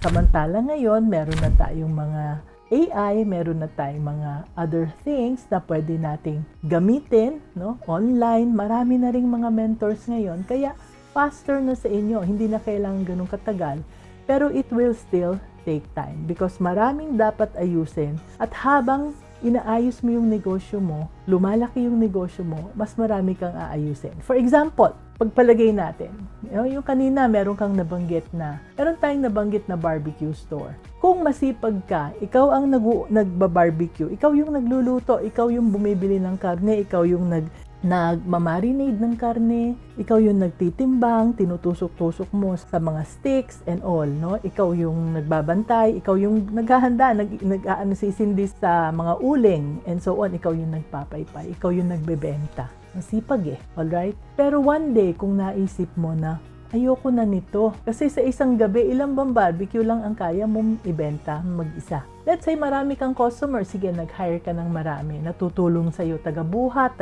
Samantala ngayon, meron na tayong mga AI, meron na tayong mga other things na pwede nating gamitin, no? Online, marami na ring mga mentors ngayon. Kaya faster na sa inyo, hindi na kailangan ganun katagal. Pero it will still take time because maraming dapat ayusin. At habang inaayos mo yung negosyo mo, lumalaki yung negosyo mo, mas marami kang aayusin. For example, pagpalagay natin, yung kanina meron kang nabanggit na, meron tayong nabanggit na barbecue store. Kung masipag ka, ikaw ang nagba-barbecue, ikaw yung nagluluto, ikaw yung bumibili ng karne, ikaw yung nagmamarinade ng karne, ikaw yung nagtitimbang, tinutusok-tusok mo sa mga sticks and all, no? Ikaw yung nagbabantay, ikaw yung naghahanda, sisindi sa mga uling and so on, ikaw yung nagpapaypay, ikaw yung nagbebenta. Masipag alright? Pero one day, kung naisip mo na, ayoko na nito. Kasi sa isang gabi, ilang bang barbecue lang ang kaya mong ibenta mag-isa. Let's say marami kang customer, sige nag-hire ka ng marami, natutulong sa'yo, taga-buhat,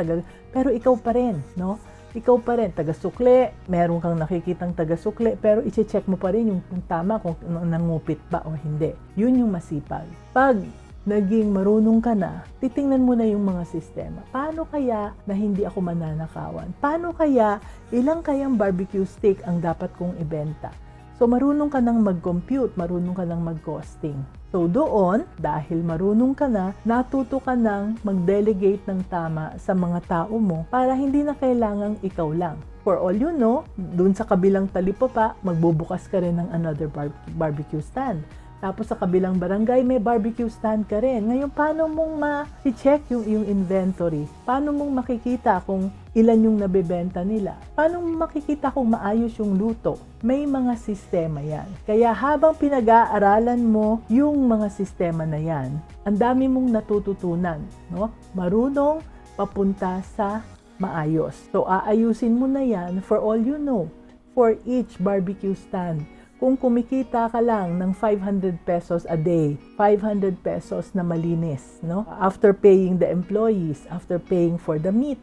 pero ikaw pa rin, no? Ikaw pa rin, taga-sukli, meron kang nakikitang taga-sukli, pero i-check mo pa rin yung tama kung nangupit ba o hindi. Yun yung masipag. Pag naging marunong ka na, titingnan mo na yung mga sistema. Paano kaya na hindi ako mananakawan? Paano kaya, ilang kayang barbecue steak ang dapat kong ibenta? So, marunong ka nang mag-compute, marunong ka nang mag-costing. So, doon, dahil marunong ka na, natuto ka nang mag-delegate ng tama sa mga tao mo para hindi na kailangang ikaw lang. For all you know, doon sa kabilang talipapa, magbubukas ka rin ng another barbecue stand. Tapos sa kabilang barangay, may barbecue stand ka rin. Ngayon, paano mong ma-check yung inventory? Paano mong makikita kung ilan yung nabebenta nila? Paano mong makikita kung maayos yung luto? May mga sistema yan. Kaya habang pinag-aaralan mo yung mga sistema na yan, ang dami mong natututunan, no? Marunong papunta sa maayos. So, aayusin mo na yan for all you know, for each barbecue stand. Kung kumikita ka lang ng 500 pesos a day, 500 pesos na malinis, no? After paying the employees, after paying for the meat,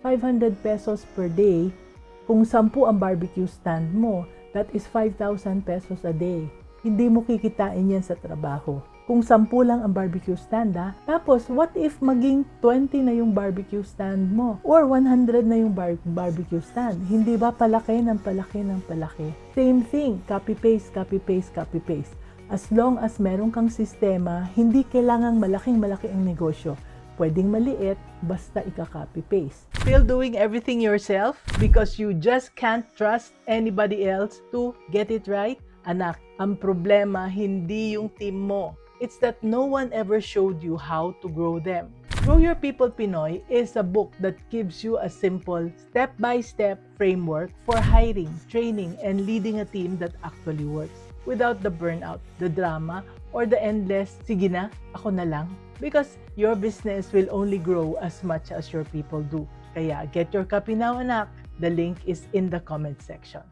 500 pesos per day, kung 10 ang barbecue stand mo, that is 5,000 pesos a day. Hindi mo kikitain yan sa trabaho. Kung 10 lang ang barbecue stand, tapos what if maging 20 na yung barbecue stand mo? Or 100 na yung barbecue stand? Hindi ba palaki ng palaki ng palaki? Same thing, copy-paste, copy-paste, copy-paste. As long as meron kang sistema, hindi kailangang malaking-malaki ang negosyo. Pwedeng maliit, basta ika-copy-paste. Still doing everything yourself because you just can't trust anybody else to get it right? Anak, ang problema hindi yung team mo. It's that no one ever showed you how to grow them. Grow Your People Pinoy is a book that gives you a simple step-by-step framework for hiring, training, and leading a team that actually works without the burnout, the drama, or the endless, sige na, ako na lang. Because your business will only grow as much as your people do. Kaya get your copy now, anak. The link is in the comment section.